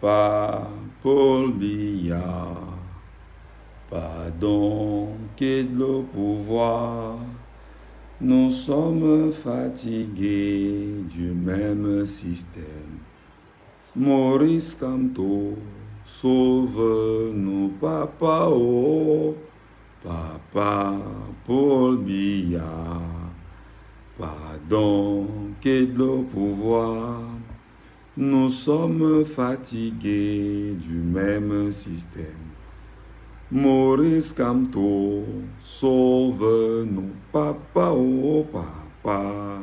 Papa Paul Biya, pardon et le pouvoir. Nous sommes fatigués du même système. Maurice Kamto, sauve-nous, papa, oh, papa Paul Biya, pardon et le pouvoir. Nous sommes fatigués du même système. Maurice Kamto, sauve-nous, papa, oh papa,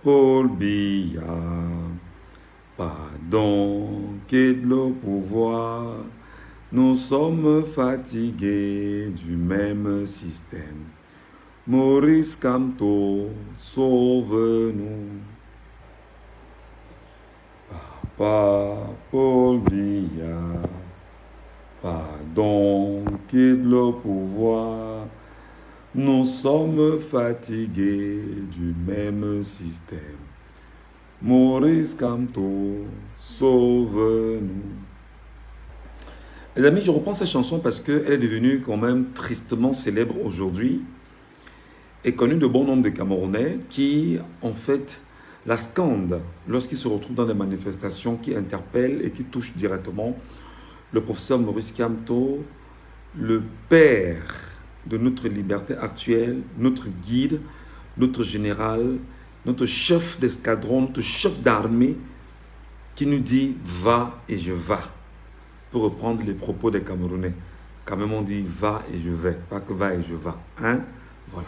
Paul Biya, pardon, quitte le pouvoir. Nous sommes fatigués du même système. Maurice Kamto, sauve-nous. Papa Paul Biya, pardon, quitte le pouvoir. Nous sommes fatigués du même système. Maurice Kamto, sauve-nous. Les amis, je reprends cette chanson parce qu'elle est devenue quand même tristement célèbre aujourd'hui et connue de bon nombre de Camerounais qui, en fait, la scandent lorsqu'ils se retrouvent dans des manifestations qui interpellent et qui touchent directement le professeur Maurice Kamto, le père de notre liberté actuelle, notre guide, notre général, notre chef d'escadron, notre chef d'armée, qui nous dit « va et je vais », pour reprendre les propos des Camerounais. Quand même on dit « va et je vais », pas que « va et je vais ». Hein? Voilà.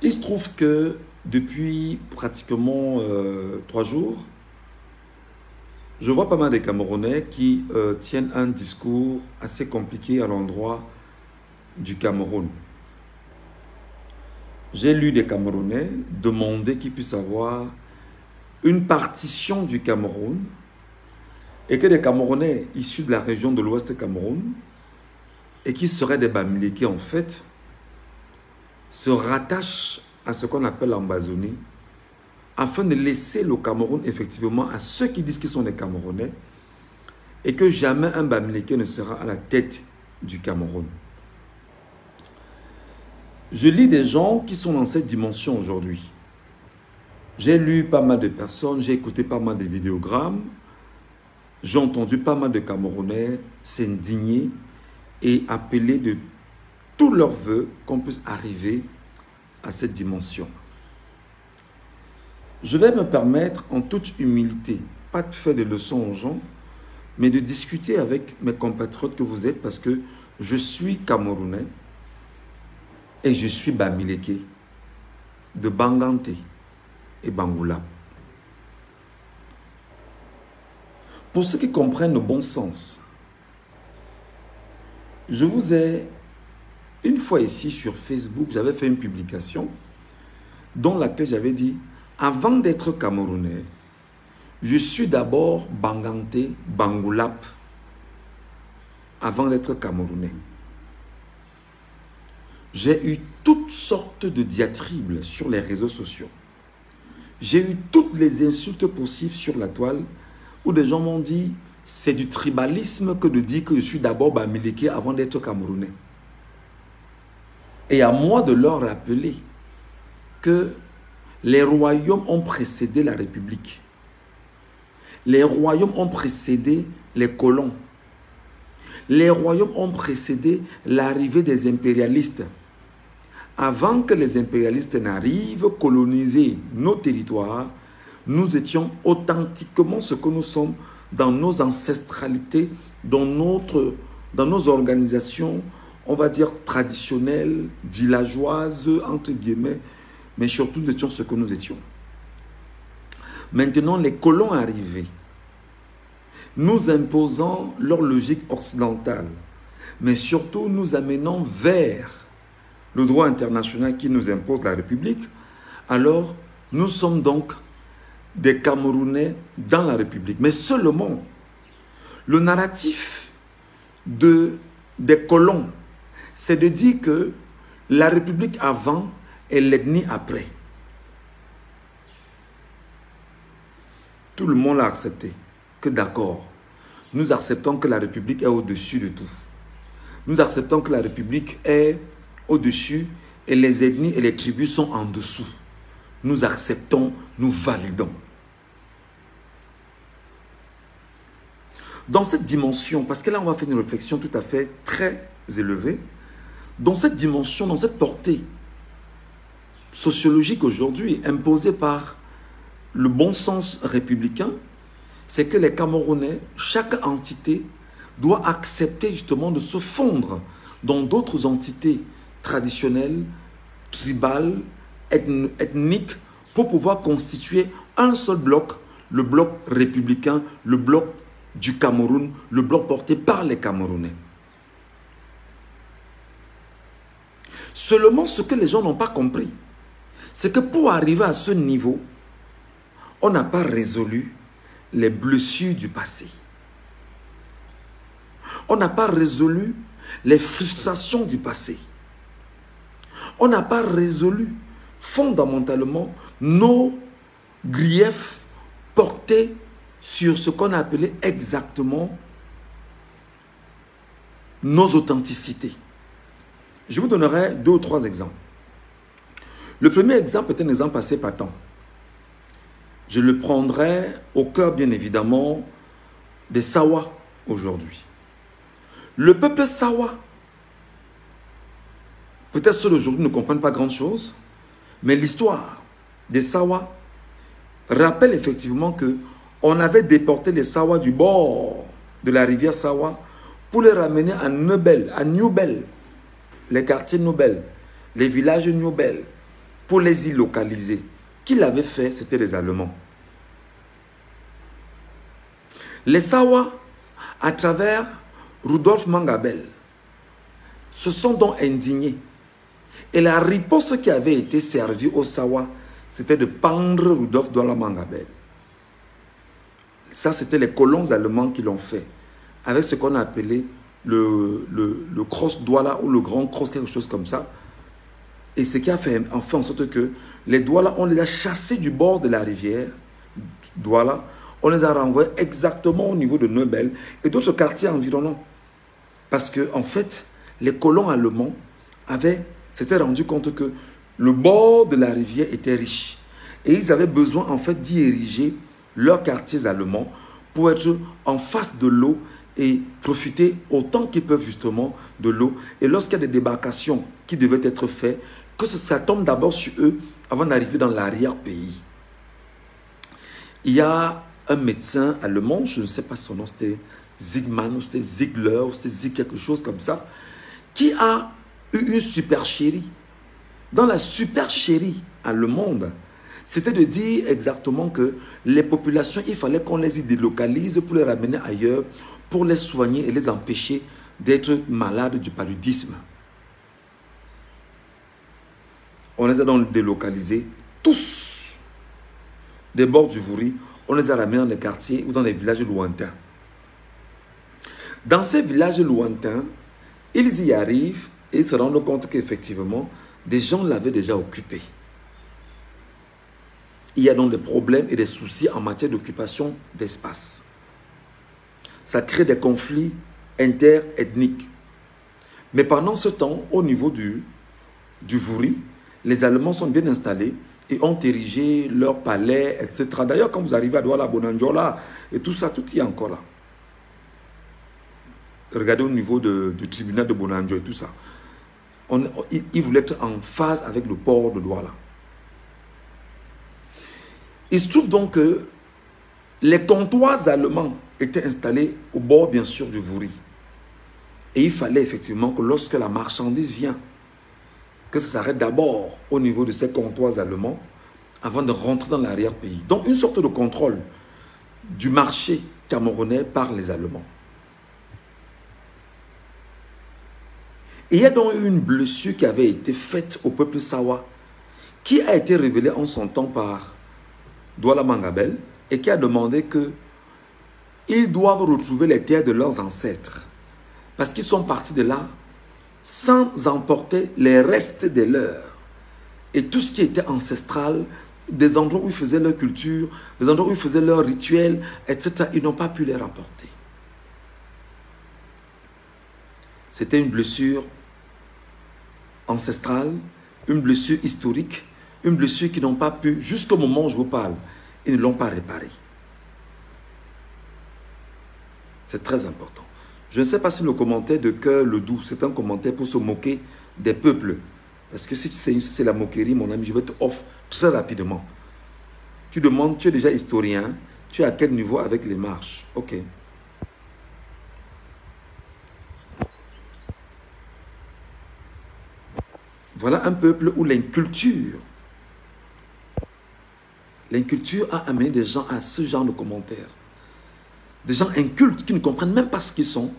Il se trouve que depuis pratiquement 3 jours, je vois pas mal de Camerounais qui tiennent un discours assez compliqué à l'endroit du Cameroun. J'ai lu des Camerounais demander qu'ils puissent avoir une partition du Cameroun et que des Camerounais issus de la région de l'Ouest Cameroun et qui seraient des Bamileke en fait, se rattachent à ce qu'on appelle l'Ambazonie afin de laisser le Cameroun effectivement à ceux qui disent qu'ils sont des Camerounais et que jamais un Bamileke ne sera à la tête du Cameroun. Je lis des gens qui sont dans cette dimension aujourd'hui. J'ai lu pas mal de personnes, j'ai écouté pas mal de vidéogrammes, j'ai entendu pas mal de Camerounais s'indigner et appeler de tous leurs vœux qu'on puisse arriver à cette dimension. Je vais me permettre en toute humilité, pas de faire des leçons aux gens, mais de discuter avec mes compatriotes que vous êtes parce que je suis Camerounais et je suis Bamileke de Bangante et Bangoula. Pour ceux qui comprennent le bon sens, je vous ai, une fois ici sur Facebook, j'avais fait une publication dans laquelle j'avais dit « Avant d'être Camerounais, je suis d'abord Bangante, Bangoulap, avant d'être Camerounais. » J'ai eu toutes sortes de diatribes sur les réseaux sociaux. J'ai eu toutes les insultes possibles sur la toile où des gens m'ont dit « C'est du tribalisme que de dire que je suis d'abord Bamileke avant d'être Camerounais. » Et à moi de leur rappeler que les royaumes ont précédé la République. Les royaumes ont précédé les colons. Les royaumes ont précédé l'arrivée des impérialistes. Avant que les impérialistes n'arrivent coloniser nos territoires, nous étions authentiquement ce que nous sommes dans nos ancestralités, dans nos organisations, on va dire traditionnelles, villageoises, entre guillemets, mais surtout nous étions ce que nous étions. Maintenant, les colons arrivés, nous imposant leur logique occidentale, mais surtout nous amenant vers le droit international qui nous impose la République, alors nous sommes donc des Camerounais dans la République. Mais seulement, le narratif des colons, c'est de dire que la République avant et l'ethnie après. Tout le monde l'a accepté. que d'accord, nous acceptons que la République est au-dessus de tout. Nous acceptons que la République est au-dessus et les ethnies et les tribus sont en dessous. Nous acceptons, nous validons. Dans cette dimension, parce que là on va faire une réflexion tout à fait très élevée, dans cette dimension, dans cette portée sociologique aujourd'hui imposée par le bon sens républicain, c'est que les Camerounais, chaque entité doit accepter justement de se fondre dans d'autres entités traditionnelles, tribales, ethniques, pour pouvoir constituer un seul bloc, le bloc républicain, le bloc du Cameroun, le bloc porté par les Camerounais. Seulement, ce que les gens n'ont pas compris, c'est que pour arriver à ce niveau, on n'a pas résolu les blessures du passé. On n'a pas résolu les frustrations du passé. On n'a pas résolu fondamentalement nos griefs portés sur ce qu'on appelait exactement nos authenticités. Je vous donnerai 2 ou 3 exemples. Le premier exemple est un exemple assez patent. Je le prendrai au cœur, bien évidemment, des Sawa aujourd'hui. Le peuple Sawa, peut-être ceux d'aujourd'hui ne comprennent pas grand-chose, mais l'histoire des Sawa rappelle effectivement que on avait déporté les Sawa du bord de la rivière Sawa pour les ramener à Nobel, à Newbel, les quartiers Nobel, les villages Newbel, pour les y localiser. Qui l'avait fait? C'était les Allemands. Les Sawa, à travers Rudolf Mangabel, se sont donc indignés. Et la riposte qui avait été servie aux Sawa, c'était de pendre Rudolf Douala Mangabel. Ça, c'était les colons allemands qui l'ont fait, avec ce qu'on a appelé le cross Douala ou le grand cross, quelque chose comme ça. Et ce qui a fait en sorte que les Douala, on les a chassés du bord de la rivière Douala, on les a renvoyés exactement au niveau de Nobel et d'autres quartiers environnants. Parce que, en fait, les colons allemands s'étaient rendus compte que le bord de la rivière était riche. Et ils avaient besoin, en fait, d'y ériger leurs quartiers allemands pour être en face de l'eau et profiter autant qu'ils peuvent justement de l'eau. Et lorsqu'il y a des débarcations qui devaient être faites, que ça tombe d'abord sur eux avant d'arriver dans l'arrière-pays. Il y a un médecin allemand, je ne sais pas son nom, c'était Ziegmann, ou c'était Ziegler, ou c'était Zieg quelque chose comme ça, qui a eu une supercherie. Dans la supercherie allemande, c'était de dire exactement que les populations, il fallait qu'on les y délocalise pour les ramener ailleurs, pour les soigner et les empêcher d'être malades du paludisme. On les a donc délocalisés, tous, des bords du Vouri, on les a ramenés dans les quartiers ou dans les villages lointains. Dans ces villages lointains, ils y arrivent et ils se rendent compte qu'effectivement, des gens l'avaient déjà occupé. Il y a donc des problèmes et des soucis en matière d'occupation d'espace. Ça crée des conflits interethniques. Mais pendant ce temps, au niveau du Vouri, les Allemands sont bien installés et ont érigé leur palais, etc. D'ailleurs, quand vous arrivez à Douala, Bonanjola et tout ça, tout y est encore là. Regardez au niveau du tribunal de Bonanjo et tout ça. Ils voulaient être en phase avec le port de Douala. Il se trouve donc que les comptoirs allemands étaient installés au bord, bien sûr, du Vouri. Et il fallait effectivement que lorsque la marchandise vient, que ça s'arrête d'abord au niveau de ces comptoirs allemands avant de rentrer dans l'arrière-pays. Donc, une sorte de contrôle du marché camerounais par les Allemands. Et il y a donc eu une blessure qui avait été faite au peuple Sawa, qui a été révélée en son temps par Douala Mangabel et qui a demandé qu'ils doivent retrouver les terres de leurs ancêtres parce qu'ils sont partis de là sans emporter les restes de leurs. Et tout ce qui était ancestral, des endroits où ils faisaient leur culture, des endroits où ils faisaient leurs rituels, etc. Ils n'ont pas pu les rapporter. C'était une blessure ancestrale, une blessure historique, une blessure qu'ils n'ont pas pu, jusqu'au moment où je vous parle, ils ne l'ont pas réparée. C'est très important. Je ne sais pas si le commentaire de Cœur Ledoux, c'est un commentaire pour se moquer des peuples. Parce que si c'est la moquerie, mon ami, je vais te offrir très rapidement. Tu demandes, tu es déjà historien, tu es à quel niveau avec les marches? Ok. Voilà un peuple où l'inculture a amené des gens à ce genre de commentaires. Des gens incultes qui ne comprennent même pas ce qu'ils sont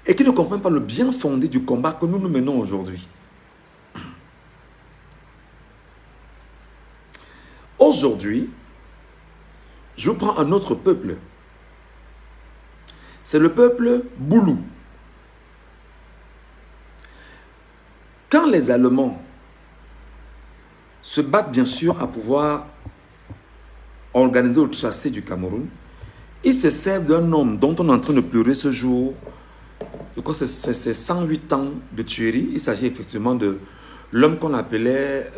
et qui ne comprennent pas le bien fondé du combat que nous menons aujourd'hui. Aujourd'hui, je prends un autre peuple. C'est le peuple Boulou. Quand les Allemands se battent bien sûr à pouvoir organiser le tracé du Cameroun, ils se servent d'un homme dont on est en train de pleurer ce jour. Je crois que c'est 108 ans de tuerie. Il s'agit effectivement de l'homme qu'on appelait...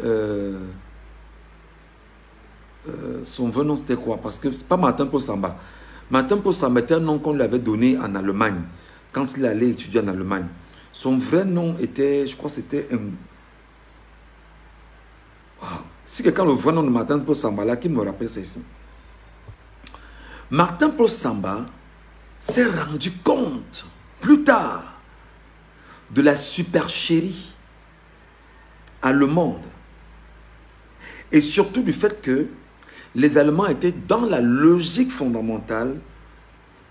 son vrai nom c'était quoi? Parce que c'est pas Martin Possamba. Martin Possamba était un nom qu'on lui avait donné en Allemagne quand il allait étudier en Allemagne. Son vrai nom était, je crois que c'était un... Wow. Si quelqu'un a le vrai nom de Martin Possamba là, qui me rappelle ça ici. Martin Possamba s'est rendu compte plus tard de la supercherie allemande et surtout du fait que les Allemands étaient dans la logique fondamentale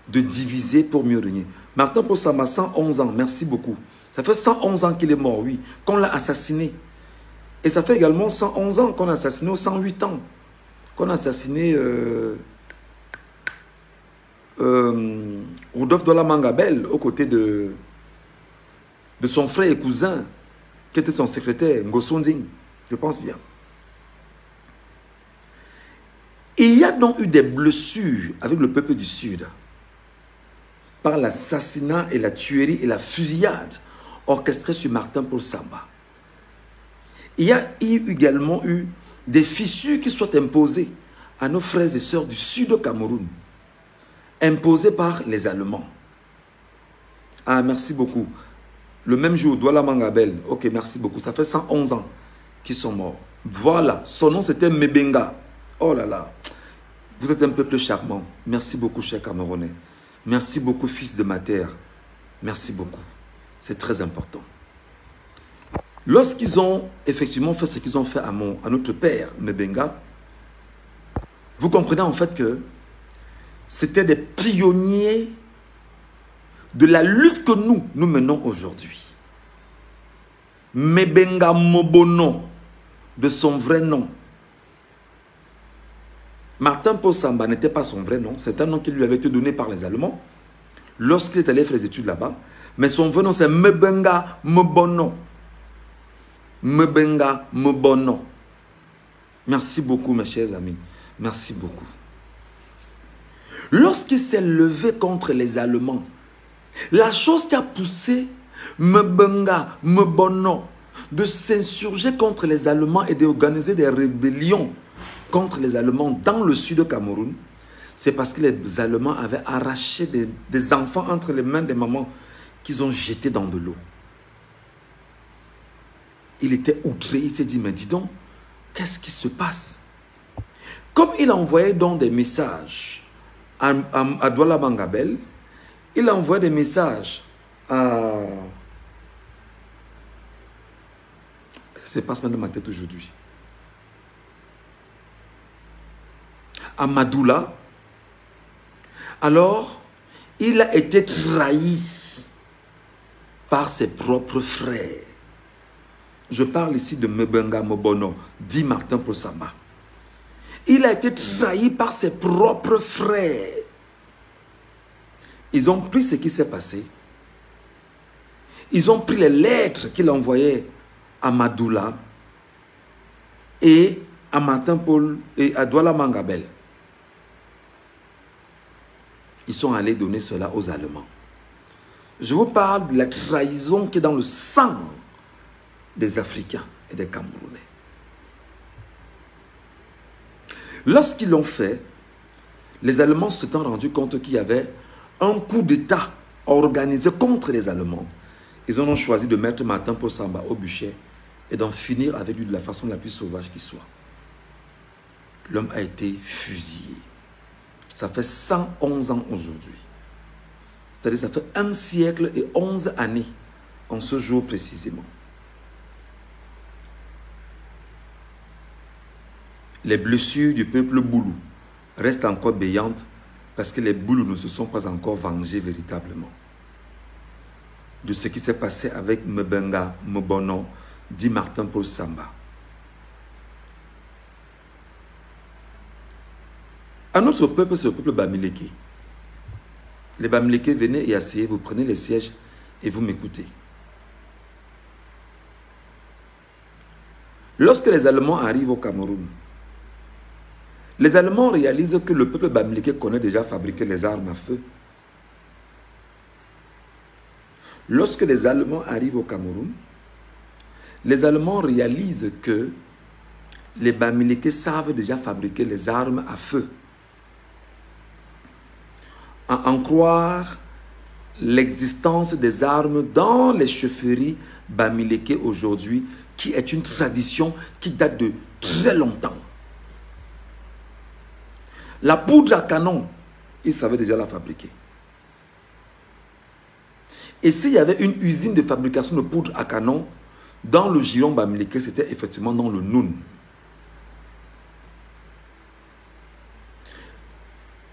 de diviser pour mieux régner. Martin Possamba, 111 ans, merci beaucoup. Ça fait 111 ans qu'il est mort, oui, qu'on l'a assassiné. Et ça fait également 111 ans qu'on a assassiné, 108 ans, qu'on a assassiné Rudolf Douala Mangabel aux côtés de son frère et cousin, qui était son secrétaire, Ngosunding, je pense bien. Il y a donc eu des blessures avec le peuple du Sud par l'assassinat et la tuerie et la fusillade orchestrée sur Martin Possamba. Il y a également eu des fissures qui sont imposées à nos frères et sœurs du Sud au Cameroun, imposées par les Allemands. Ah, merci beaucoup. Le même jour, Douala Mangabel. Ok, merci beaucoup. Ça fait 111 ans qu'ils sont morts. Voilà, son nom c'était Mebenga. Oh là là. Vous êtes un peuple charmant. Merci beaucoup, chers Camerounais. Merci beaucoup, fils de ma terre. Merci beaucoup. C'est très important. Lorsqu'ils ont effectivement fait ce qu'ils ont fait à notre père, Mebenga, vous comprenez en fait que c'était des pionniers de la lutte que nous menons aujourd'hui. Mebenga Mobono, de son vrai nom. Martin Possamba n'était pas son vrai nom, c'est un nom qui lui avait été donné par les Allemands lorsqu'il est allé faire les études là-bas. Mais son vrai nom c'est Mebenga Mobono. Mebenga Mobono. Merci beaucoup mes chers amis, merci beaucoup. Lorsqu'il s'est levé contre les Allemands, la chose qui a poussé Mebenga Mobono de s'insurger contre les Allemands et d'organiser des rébellions contre les Allemands dans le sud du Cameroun, c'est parce que les Allemands avaient arraché des enfants entre les mains des mamans qu'ils ont jetés dans de l'eau. Il était outré, il s'est dit, mais dis donc, qu'est-ce qui se passe? Comme il envoyait donc des messages à Douala Mangabel, il envoie des messages à... Qu'est-ce qui se passe maintenant dans ma tête aujourd'hui? À Madoula. Alors, il a été trahi par ses propres frères. Je parle ici de Mebenga Mobono, dit Martin Possamba. Il a été trahi par ses propres frères. Ils ont pris ce qui s'est passé. Ils ont pris les lettres qu'il envoyait à Madoula et à Martin Paul et à Douala Mangabel. Ils sont allés donner cela aux Allemands. Je vous parle de la trahison qui est dans le sang des Africains et des Camerounais. Lorsqu'ils l'ont fait, les Allemands se sont rendus compte qu'il y avait un coup d'État organisé contre les Allemands. Ils ont choisi de mettre Martin Paul Samba au bûcher et d'en finir avec lui de la façon la plus sauvage qui soit. L'homme a été fusillé. Ça fait 111 ans aujourd'hui. C'est-à-dire ça fait 1 siècle et 11 années en ce jour précisément. Les blessures du peuple Boulou restent encore béantes parce que les Boulous ne se sont pas encore vengés véritablement de ce qui s'est passé avec Mbenga, Mbono, dit Martin Paul Samba. Un autre peuple, c'est le peuple Bamileke. Les Bamileke, venez et asseyez, vous prenez les sièges et vous m'écoutez. Lorsque les Allemands arrivent au Cameroun, les Allemands réalisent que le peuple Bamileke connaît déjà fabriquer les armes à feu. Lorsque les Allemands arrivent au Cameroun, les Allemands réalisent que les Bamileke savent déjà fabriquer les armes à feu. À en croire l'existence des armes dans les chefferies Bamileke aujourd'hui, qui est une tradition qui date de très longtemps. La poudre à canon, ils savaient déjà la fabriquer. Et s'il y avait une usine de fabrication de poudre à canon, dans le giron Bamileke, c'était effectivement dans le Noun.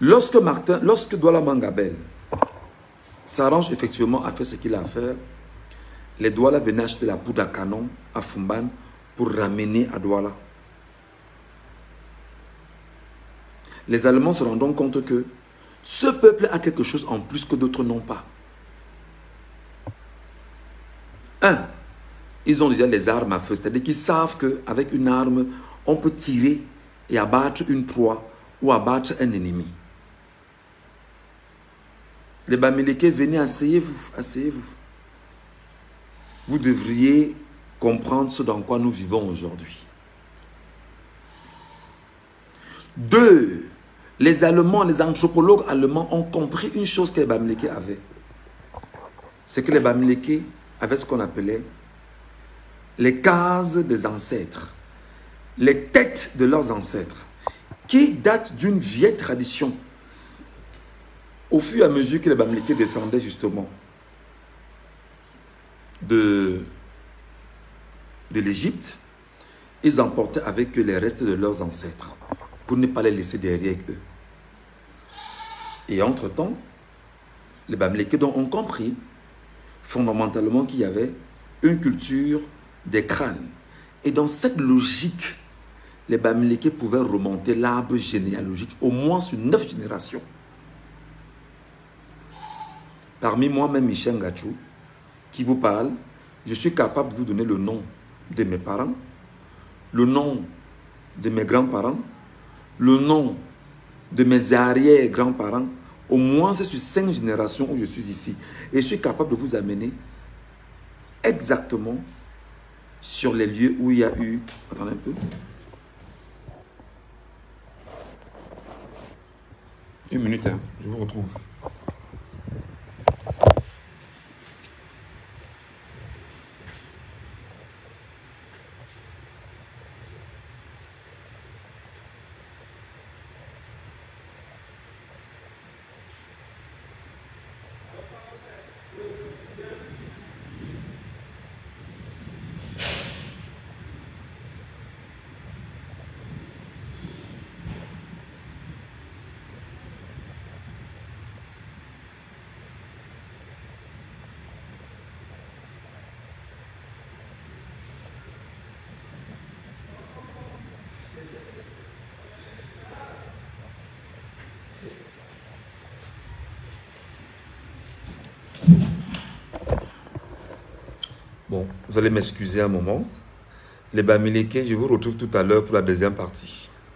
Lorsque Douala Mangabel s'arrange effectivement à faire ce qu'il a à faire, les Douala venaient acheter la poudre à canon à Fumban pour ramener à Douala. Les Allemands se rendent compte que ce peuple a quelque chose en plus que d'autres n'ont pas. Un, ils ont déjà les armes à feu, c'est-à-dire qu'ils savent qu'avec une arme, on peut tirer et abattre une proie ou abattre un ennemi. Les Bamileke, venez, asseyez-vous, asseyez-vous. Vous devriez comprendre ce dans quoi nous vivons aujourd'hui. Deux, les Allemands, les anthropologues allemands ont compris une chose que les Bamileke avaient. C'est que les Bamileke avaient ce qu'on appelait les cases des ancêtres, les têtes de leurs ancêtres, qui datent d'une vieille tradition. Au fur et à mesure que les Bamileke descendaient justement de l'Égypte, ils emportaient avec eux les restes de leurs ancêtres pour ne pas les laisser derrière eux. Et entre-temps, les Bamileke ont compris fondamentalement qu'il y avait une culture des crânes. Et dans cette logique, les Bamileke pouvaient remonter l'arbre généalogique au moins sur 9 générations. Parmi moi-même, Michel Ngachou, qui vous parle, je suis capable de vous donner le nom de mes parents, le nom de mes grands-parents, le nom de mes arrière-grands-parents, au moins c'est sur 5 générations où je suis ici. Et je suis capable de vous amener exactement sur les lieux où il y a eu... Attendez un peu. Une minute, hein, je vous retrouve. Bon, vous allez m'excuser un moment. les Bamileke, je vous retrouve tout à l'heure pour la deuxième partie.